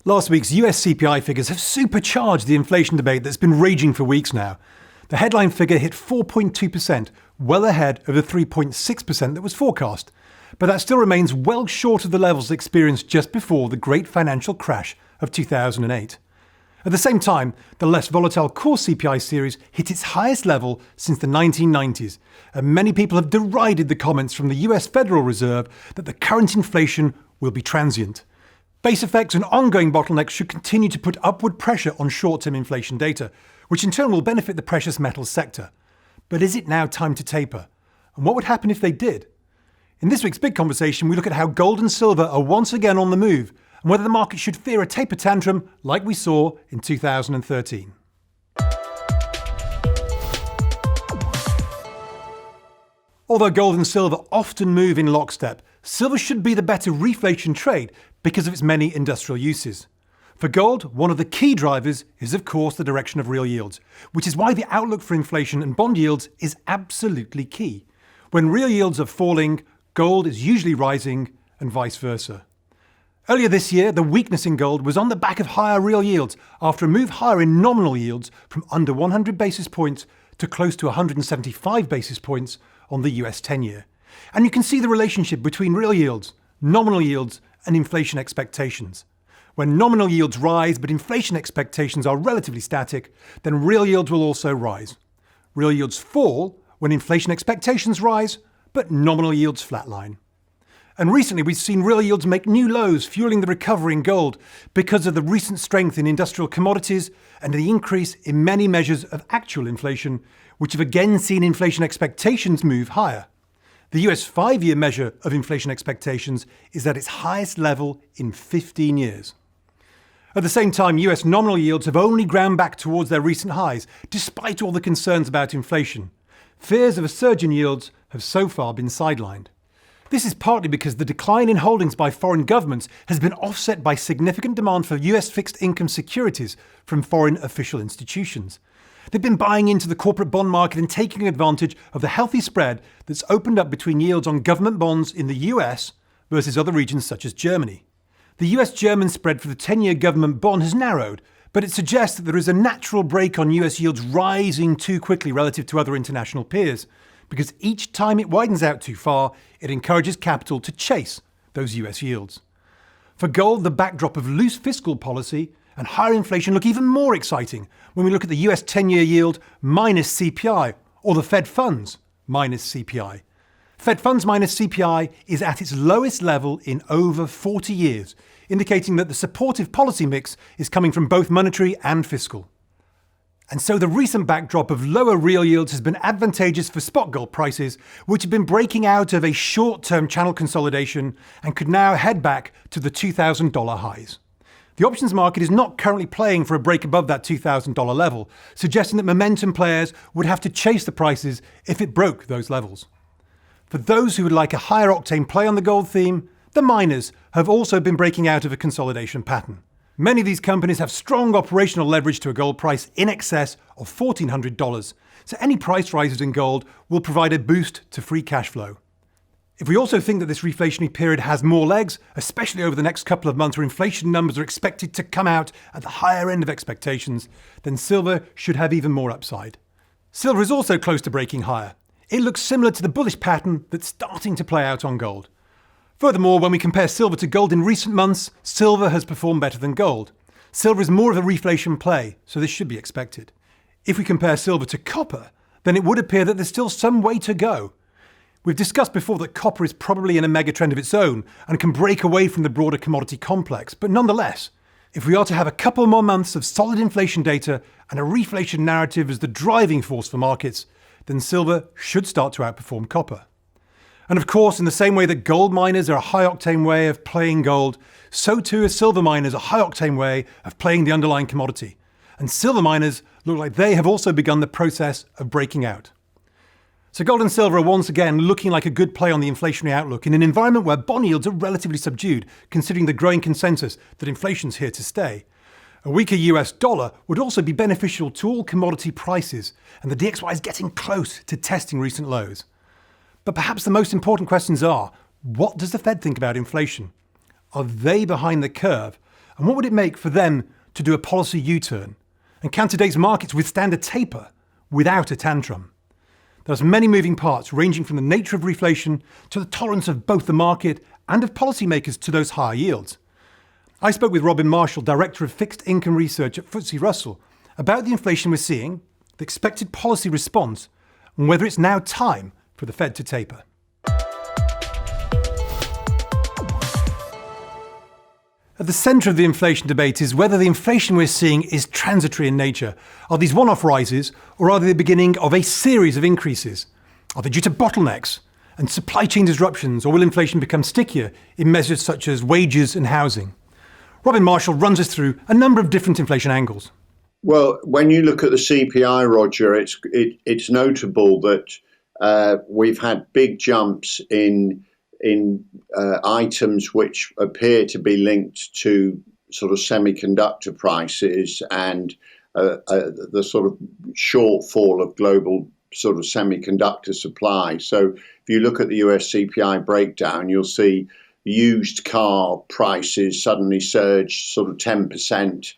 Last week's US CPI figures have supercharged the inflation debate that's been raging for weeks now. The headline figure hit 4.2%, well ahead of the 3.6% that was forecast. But that still remains well short of the levels experienced just before the great financial crash of 2008. At the same time, the less volatile core CPI series hit its highest level since the 1990s, and many people have derided the comments from the US Federal Reserve that the current inflation will be transient. Base effects and ongoing bottlenecks should continue to put upward pressure on short-term inflation data, which in turn will benefit the precious metals sector. But is it now time to taper? And what would happen if they did? In this week's big conversation, we look at how gold and silver are once again on the move, and whether the market should fear a taper tantrum like we saw in 2013. Although gold and silver often move in lockstep, silver should be the better reflation trade because of its many industrial uses. For gold, one of the key drivers is of course the direction of real yields, which is why the outlook for inflation and bond yields is absolutely key. When real yields are falling, gold is usually rising and vice versa. Earlier this year, the weakness in gold was on the back of higher real yields after a move higher in nominal yields from under 100 basis points to close to 175 basis points on the US 10-year. And you can see the relationship between real yields, nominal yields, and inflation expectations. When nominal yields rise but inflation expectations are relatively static, then real yields will also rise. Real yields fall when inflation expectations rise, but nominal yields flatline. And recently we've seen real yields make new lows, fueling the recovery in gold because of the recent strength in industrial commodities and the increase in many measures of actual inflation, which have again seen inflation expectations move higher. The US 5-year measure of inflation expectations is at its highest level in 15 years. At the same time, US nominal yields have only ground back towards their recent highs, despite all the concerns about inflation. Fears of a surge in yields have so far been sidelined. This is partly because the decline in holdings by foreign governments has been offset by significant demand for US fixed income securities from foreign official institutions. They've been buying into the corporate bond market and taking advantage of the healthy spread that's opened up between yields on government bonds in the US versus other regions such as Germany. The US-German spread for the 10-year government bond has narrowed, but it suggests that there is a natural break on US yields rising too quickly relative to other international peers, because each time it widens out too far, it encourages capital to chase those US yields. For gold, the backdrop of loose fiscal policy and higher inflation look even more exciting when we look at the US 10-year yield minus CPI, or the Fed funds minus CPI. Fed funds minus CPI is at its lowest level in over 40 years, indicating that the supportive policy mix is coming from both monetary and fiscal. And so the recent backdrop of lower real yields has been advantageous for spot gold prices, which have been breaking out of a short-term channel consolidation and could now head back to the $2,000 highs. The options market is not currently playing for a break above that $2,000 level, suggesting that momentum players would have to chase the prices if it broke those levels. For those who would like a higher octane play on the gold theme, the miners have also been breaking out of a consolidation pattern. Many of these companies have strong operational leverage to a gold price in excess of $1,400, so any price rises in gold will provide a boost to free cash flow. If we also think that this reflationary period has more legs, especially over the next couple of months where inflation numbers are expected to come out at the higher end of expectations, then silver should have even more upside. Silver is also close to breaking higher. It looks similar to the bullish pattern that's starting to play out on gold. Furthermore, when we compare silver to gold in recent months, silver has performed better than gold. Silver is more of a reflation play, so this should be expected. If we compare silver to copper, then it would appear that there's still some way to go. We've discussed before that copper is probably in a megatrend of its own and can break away from the broader commodity complex, but nonetheless, if we are to have a couple more months of solid inflation data and a reflation narrative as the driving force for markets, then silver should start to outperform copper. And of course, in the same way that gold miners are a high-octane way of playing gold, so too are silver miners a high-octane way of playing the underlying commodity. And silver miners look like they have also begun the process of breaking out. So gold and silver are once again looking like a good play on the inflationary outlook in an environment where bond yields are relatively subdued, considering the growing consensus that inflation's here to stay. A weaker US dollar would also be beneficial to all commodity prices, and the DXY is getting close to testing recent lows. But perhaps the most important questions are, what does the Fed think about inflation? Are they behind the curve? And what would it make for them to do a policy U-turn? And can today's markets withstand a taper without a tantrum? There's many moving parts ranging from the nature of reflation to the tolerance of both the market and of policymakers to those higher yields. I spoke with Robin Marshall, Director of Fixed Income Research at FTSE Russell, about the inflation we're seeing, the expected policy response, and whether it's now time for the Fed to taper. At the centre of the inflation debate is whether the inflation we're seeing is transitory in nature. Are these one-off rises, or are they the beginning of a series of increases? Are they due to bottlenecks and supply chain disruptions, or will inflation become stickier in measures such as wages and housing? Robin Marshall runs us through a number of different inflation angles. Well, when you look at the CPI, Roger, it's notable that we've had big jumps in items which appear to be linked to sort of semiconductor prices and the sort of shortfall of global sort of semiconductor supply. So if you look at the US CPI breakdown, you'll see used car prices suddenly surged sort of 10%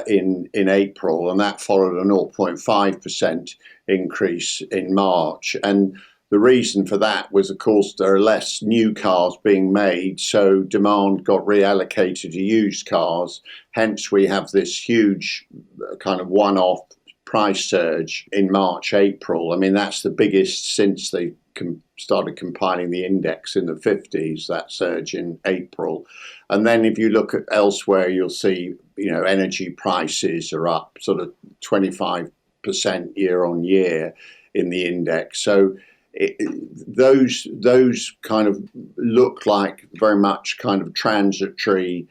in April, and that followed a 0.5% increase in March. And the reason for that was, of course, there are less new cars being made, so demand got reallocated to used cars. Hence, we have this huge kind of one-off price surge in March, April. I mean, that's the biggest since they started compiling the index in the 50s, that surge in April. And then if you look at elsewhere, you'll see, energy prices are up sort of 25% year on year in the index. So those kind of look like very much kind of transitory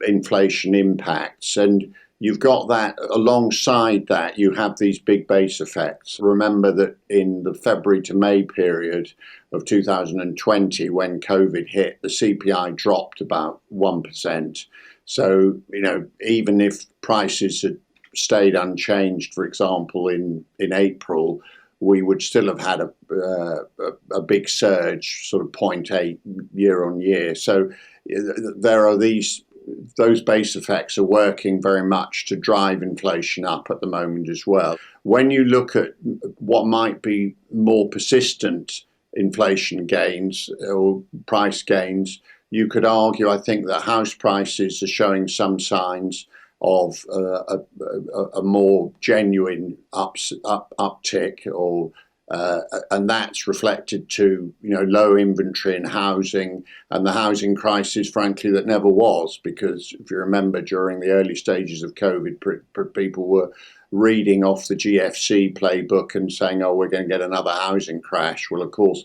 inflation impacts. And you've got that alongside that, you have these big base effects. Remember that in the February to May period of 2020, when COVID hit, the CPI dropped about 1%. So, even if prices had stayed unchanged, for example, in April, we would still have had a big surge, sort of 0.8 year on year. So there are those base effects are working very much to drive inflation up at the moment as well. When you look at what might be more persistent inflation gains or price gains, you could argue, I think, that house prices are showing some signs of a more genuine uptick, and that's reflected to low inventory in housing and the housing crisis, frankly, that never was. Because if you remember, during the early stages of COVID, people were reading off the GFC playbook and saying, "Oh, we're going to get another housing crash." Well, of course,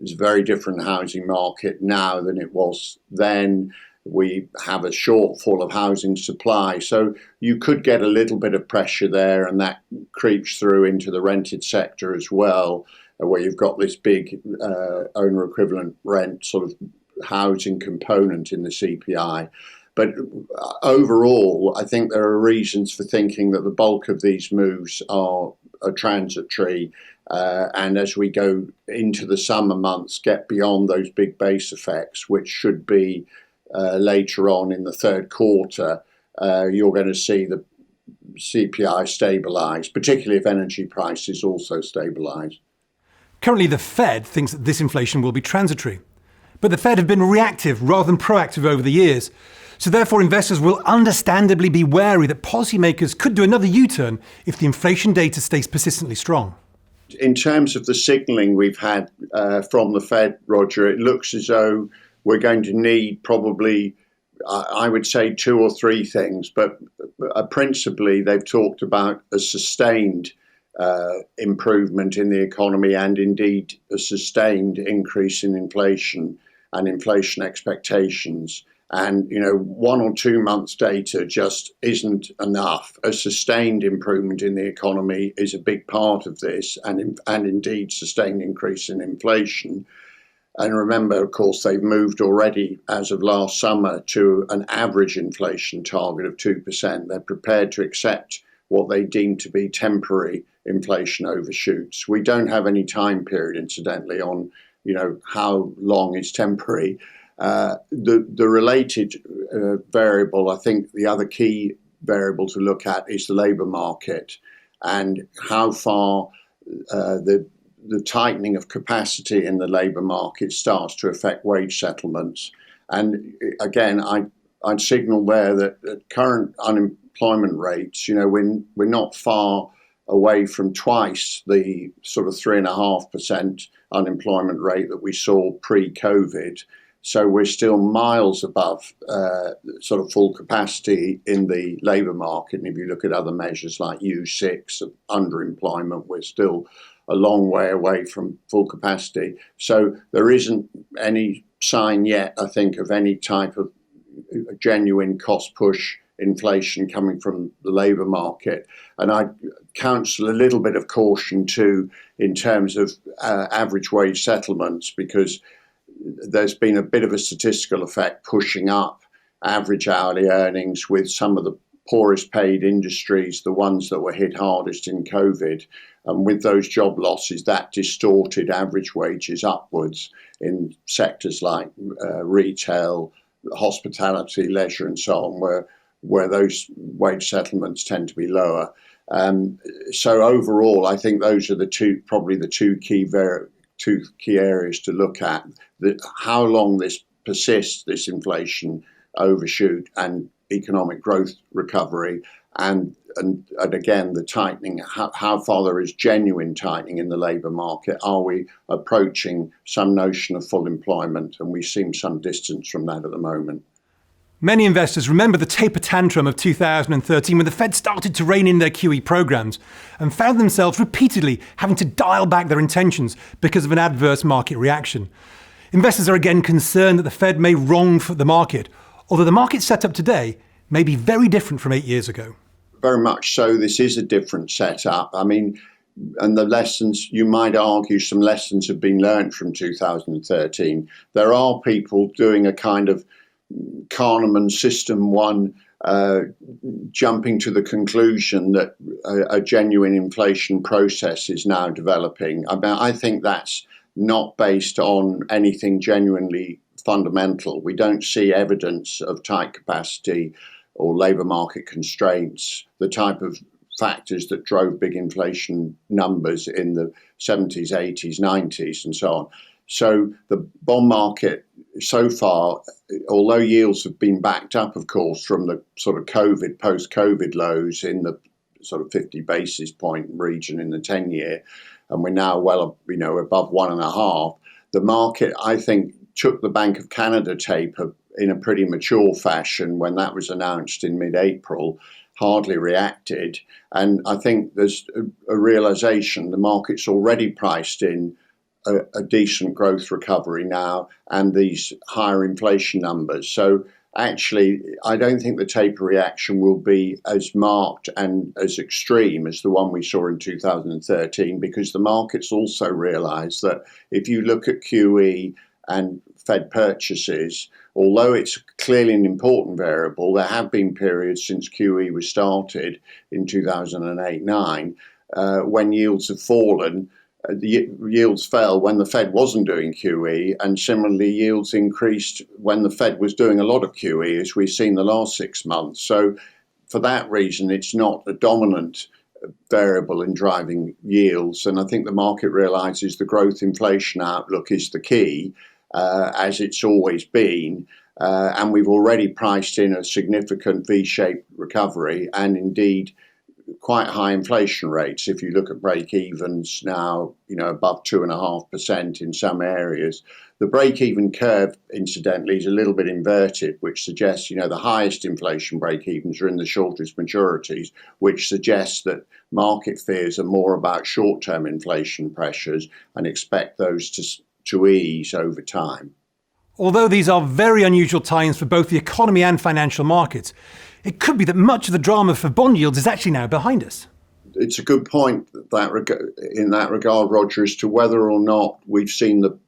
it's a very different housing market now than it was then. We have a shortfall of housing supply. So you could get a little bit of pressure there, and that creeps through into the rented sector as well, where you've got this big owner equivalent rent sort of housing component in the CPI. But overall, I think there are reasons for thinking that the bulk of these moves are transitory. And as we go into the summer months, get beyond those big base effects, which should be later on in the third quarter, you're going to see the CPI stabilise, particularly if energy prices also stabilise. Currently, the Fed thinks that this inflation will be transitory. But the Fed have been reactive rather than proactive over the years. So therefore, investors will understandably be wary that policymakers could do another U-turn if the inflation data stays persistently strong. In terms of the signalling we've had from the Fed, Roger, it looks as though we're going to need probably, I would say, two or three things, but principally they've talked about a sustained improvement in the economy and indeed a sustained increase in inflation and inflation expectations. And, 1 or 2 months data just isn't enough. A sustained improvement in the economy is a big part of this, and indeed sustained increase in inflation. And remember, of course, they've moved already as of last summer to an average inflation target of 2%. They're prepared to accept what they deem to be temporary inflation overshoots. We don't have any time period, incidentally, on how long is temporary. The related variable, I think the other key variable to look at is the labour market and how far the tightening of capacity in the labour market starts to affect wage settlements. And again, I'd signal there that at current unemployment rates, we're not far away from twice the sort of 3.5% unemployment rate that we saw pre-COVID. So we're still miles above sort of full capacity in the labour market. And if you look at other measures like U6 of underemployment, we're still a long way away from full capacity. So there isn't any sign yet, I think, of any type of genuine cost push inflation coming from the labour market. And I counsel a little bit of caution too in terms of average wage settlements, because there's been a bit of a statistical effect pushing up average hourly earnings with some of the poorest paid industries, the ones that were hit hardest in COVID. And with those job losses, that distorted average wages upwards in sectors like retail, hospitality, leisure, and so on, where those wage settlements tend to be lower. So overall, I think those are probably the two key areas to look at: how long this persists, this inflation overshoot and economic growth recovery, and again the tightening, how far there is genuine tightening in the labour market. Are we approaching some notion of full employment? And we seem some distance from that at the moment. Many investors remember the taper tantrum of 2013 when the Fed started to rein in their QE programs and found themselves repeatedly having to dial back their intentions because of an adverse market reaction. Investors are again concerned that the Fed may wrong the market, although the market setup today may be very different from 8 years ago. Very much so. This is a different setup. I mean, and the lessons, you might argue some lessons have been learned from 2013. There are people doing a kind of Kahneman System 1, jumping to the conclusion that a genuine inflation process is now developing. I mean, I think that's not based on anything genuinely fundamental. We don't see evidence of tight capacity or labour market constraints, the type of factors that drove big inflation numbers in the 70s, 80s, 90s, and so on. So the bond market so far, although yields have been backed up, of course, from the sort of post-COVID lows in the sort of 50 basis point region in the 10-year, and we're now well, above 1.5. The market, I think, took the Bank of Canada taper in a pretty mature fashion when that was announced in mid-April, hardly reacted. And I think there's a realization the market's already priced in a decent growth recovery now and these higher inflation numbers. So actually, I don't think the taper reaction will be as marked and as extreme as the one we saw in 2013, because the markets also realised that if you look at QE and Fed purchases, although it's clearly an important variable, there have been periods since QE was started in 2008-9 when yields have fallen. The yields fell when the Fed wasn't doing QE, and similarly yields increased when the Fed was doing a lot of QE, as we've seen the last 6 months. So for that reason, it's not a dominant variable in driving yields. And I think the market realizes the growth inflation outlook is the key, as it's always been. And we've already priced in a significant V-shaped recovery and indeed quite high inflation rates. If you look at break-evens now, above 2.5% in some areas. The break-even curve, incidentally, is a little bit inverted, which suggests, the highest inflation break-evens are in the shortest maturities, which suggests that market fears are more about short-term inflation pressures and expect those to ease over time. Although these are very unusual times for both the economy and financial markets, it could be that much of the drama for bond yields is actually now behind us. It's a good point in that regard, Roger, as to whether or not we've seen the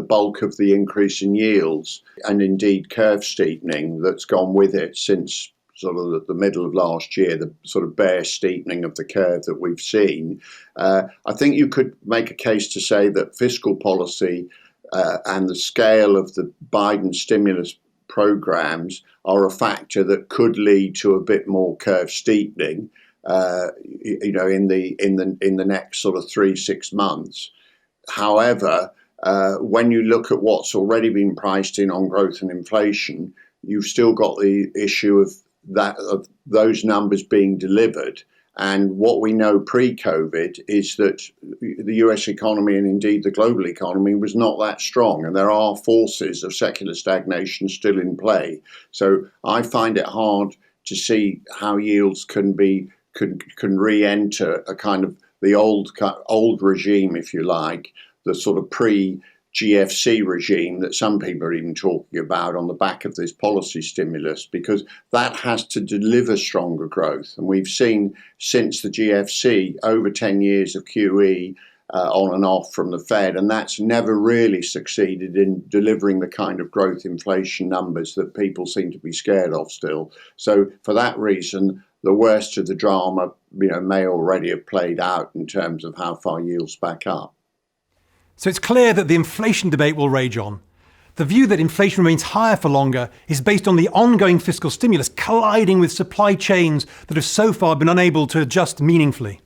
bulk of the increase in yields and indeed curve steepening that's gone with it since sort of the middle of last year, the sort of bear steepening of the curve that we've seen. I think you could make a case to say that fiscal policy and the scale of the Biden stimulus programs are a factor that could lead to a bit more curve steepening, in the next sort of 3-6 months. However, when you look at what's already been priced in on growth and inflation, you've still got the issue of those numbers being delivered. And what we know pre-COVID is that the US economy and indeed the global economy was not that strong. And there are forces of secular stagnation still in play. So I find it hard to see how yields can re-enter a kind of the old regime, if you like, the sort of pre-GFC regime that some people are even talking about on the back of this policy stimulus, because that has to deliver stronger growth. And we've seen since the GFC over 10 years of QE on and off from the Fed, and that's never really succeeded in delivering the kind of growth inflation numbers that people seem to be scared of still. So for that reason, the worst of the drama, may already have played out in terms of how far yields back up. So it's clear that the inflation debate will rage on. The view that inflation remains higher for longer is based on the ongoing fiscal stimulus colliding with supply chains that have so far been unable to adjust meaningfully.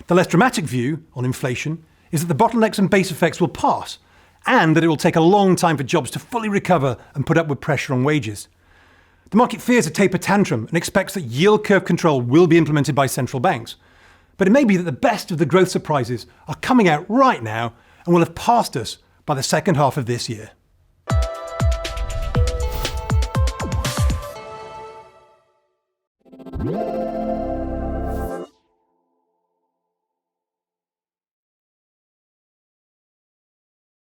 The less dramatic view on inflation is that the bottlenecks and base effects will pass, and that it will take a long time for jobs to fully recover and put upward pressure on wages. The market fears a taper tantrum and expects that yield curve control will be implemented by central banks. But it may be that the best of the growth surprises are coming out right now and will have passed us by the second half of this year.